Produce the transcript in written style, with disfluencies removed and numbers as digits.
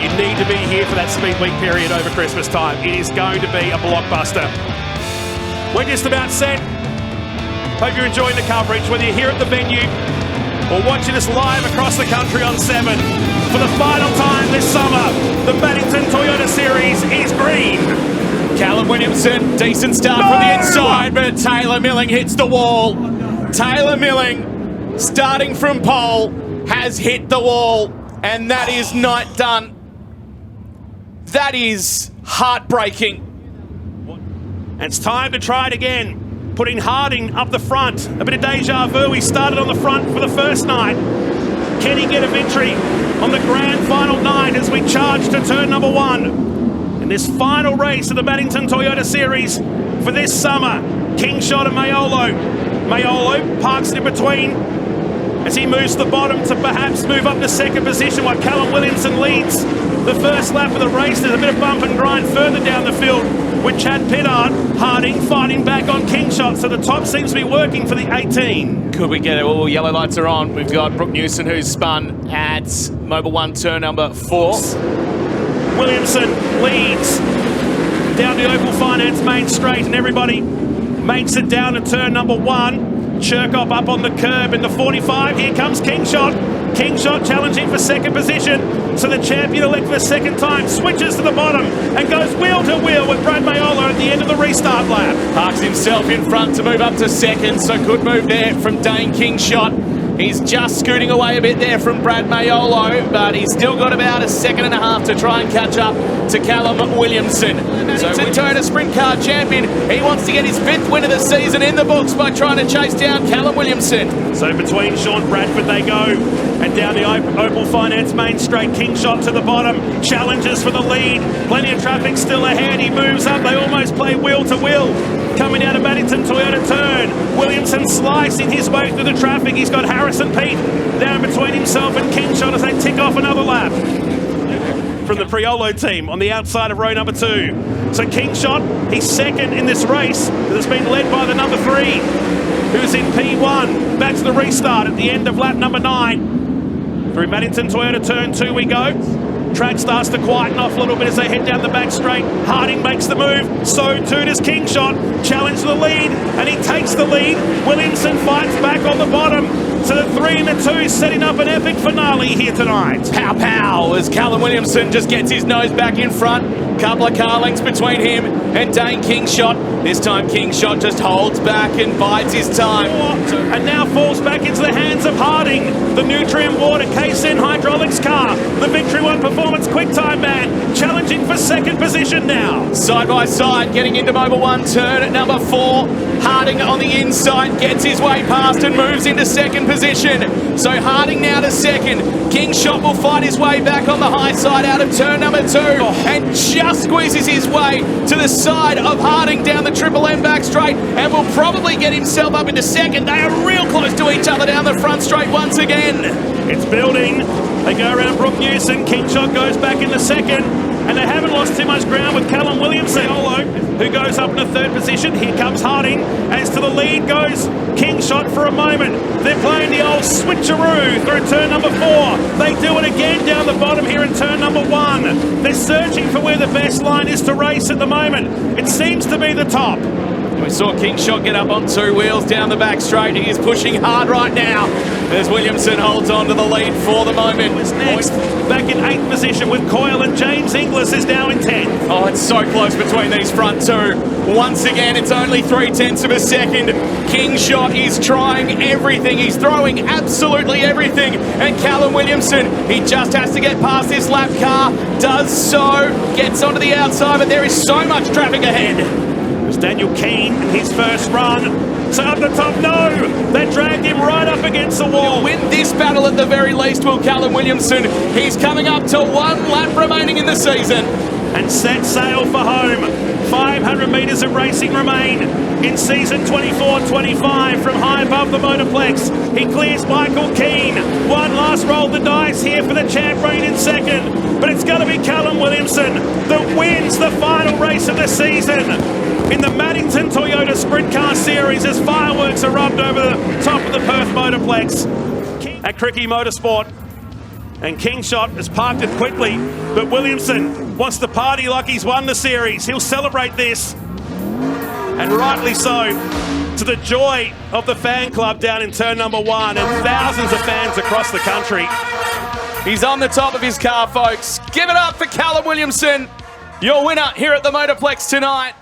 You need to be here for that speed week period over Christmas time. It is going to be a blockbuster. We're just about set. Hope you're enjoying the coverage, whether you're here at the venue or watching us live across the country on 7. For the final time this summer, the Maddington Toyota Series is green. Callum Williamson, decent start from the inside, but Taylor Milling hits the wall. Taylor Milling, starting from pole, has hit the wall, and that is night done. That is heartbreaking. And it's time to try it again. Putting Harding up the front. A bit of deja vu. He started on the front for the first night. Can he get a victory on the grand final night as we charge to turn number 1? In this final race of the Maddington Toyota Series for this summer, Kingshot and Mayolo. Mayolo parks it in between as he moves to the bottom to perhaps move up to second position while Callum Williamson leads the first lap of the race. There's a bit of bump and grind further down the field with Chad Pittard. Harding fighting back on Kingshot, so the top seems to be working for the 18. Could we get it? All yellow lights are on. We've got Brooke Newson, who's spun at Mobile 1 turn number 4. Williamson leads down the Opal Finance main straight, and everybody makes it down to turn number 1. Cherkop up on the curb in the 45. Here comes Kingshot. Kingshot challenging for second position. So the champion-elect for the second time switches to the bottom and goes wheel to wheel with Brad Mayolo at the end of the restart lap. Parks himself in front to move up to second, so good move there from Dane Kingshot. He's just scooting away a bit there from Brad Mayolo, but he's still got about a second and a half to try and catch up to Callum Williamson. So Toyota Sprint Car champion, he wants to get his 5th win of the season in the books by trying to chase down Callum Williamson. So between Sean Bradford they go, and down the Opal Finance main straight, Kingshot to the bottom, challenges for the lead. Plenty of traffic still ahead. He moves up. They almost play wheel to wheel. Coming out of Maddington Toyota turn, Williamson slicing his way through the traffic. He's got Harrison Pete down between himself and Kingshot as they tick off another lap. From the Priolo team on the outside of row number 2. So Kingshot, he's second in this race that's been led by the number 3, who's in P1. Back to the restart at the end of lap number 9. Through Maddington Toyota turn 2 we go. Track starts to quieten off a little bit as they head down the back straight. Harding makes the move, so too does Kingshot. Challenge the lead, and he takes the lead. Williamson fights back on the bottom. So the 3 and the 2 setting up an epic finale here tonight. Pow pow as Callum Williamson just gets his nose back in front. Couple of car lengths between him and Dane Kingshot. This time Kingshot just holds back and bides his time. And now falls back into the hands of Harding. The Nutrien Water K-Sen Hydraulics car. The Victory One Performance QuickTime man challenging for second position now. Side by side, getting into Mobile 1 turn at number 4. Harding on the inside gets his way past and moves into second position. So Harding now to second. Kingshot will fight his way back on the high side out of turn number 2 and just squeezes his way to the side of Harding down the Triple M back straight and will probably get himself up into second. They are real close to each other down the front straight once again. It's building. They go around Brooke Newson. Kingshot goes back into second. And they haven't lost too much ground with Callum Williamson, who goes up in the 3rd position. Here comes Harding. As to the lead goes Kingshot for a moment. They're playing the old switcheroo through turn number 4. They do it again down the bottom here in turn number 1. They're searching for where the best line is to race at the moment. It seems to be the top. We saw Kingshot get up on 2 wheels down the back straight. He is pushing hard right now as Williamson holds on to the lead for the moment. Who's next? Back in 8th position with Coyle, and James Inglis is now in 10th. Oh, it's so close between these front 2. Once again, it's only 0.3 of a second. Kingshot is trying everything. He's throwing absolutely everything. And Callum Williamson, he just has to get past this lap car. Does so. Gets onto the outside, but there is so much traffic ahead. It's Daniel Keane, his first run. So up the top, no! They dragged him right up against the wall. He'll win this battle at the very least, will Callum Williamson. He's coming up to 1 lap remaining in the season. And set sail for home. 500 metres of racing remain in season 24-25 from high above the Motorplex. He clears Michael Keane. One last roll the dice here for the champ reign in second. But it's going to be Callum Williamson that wins the final race of the season in the Maddington Toyota Sprintcar Series as fireworks are rubbed over the top of the Perth Motorplex. At Cricky Motorsport, And Kingshot has parked it quickly, but Williamson wants to party like he's won the series. He'll celebrate this, and rightly so, to the joy of the fan club down in turn number 1 and thousands of fans across the country. He's on the top of his car, folks. Give it up for Callum Williamson, your winner here at the Motorplex tonight.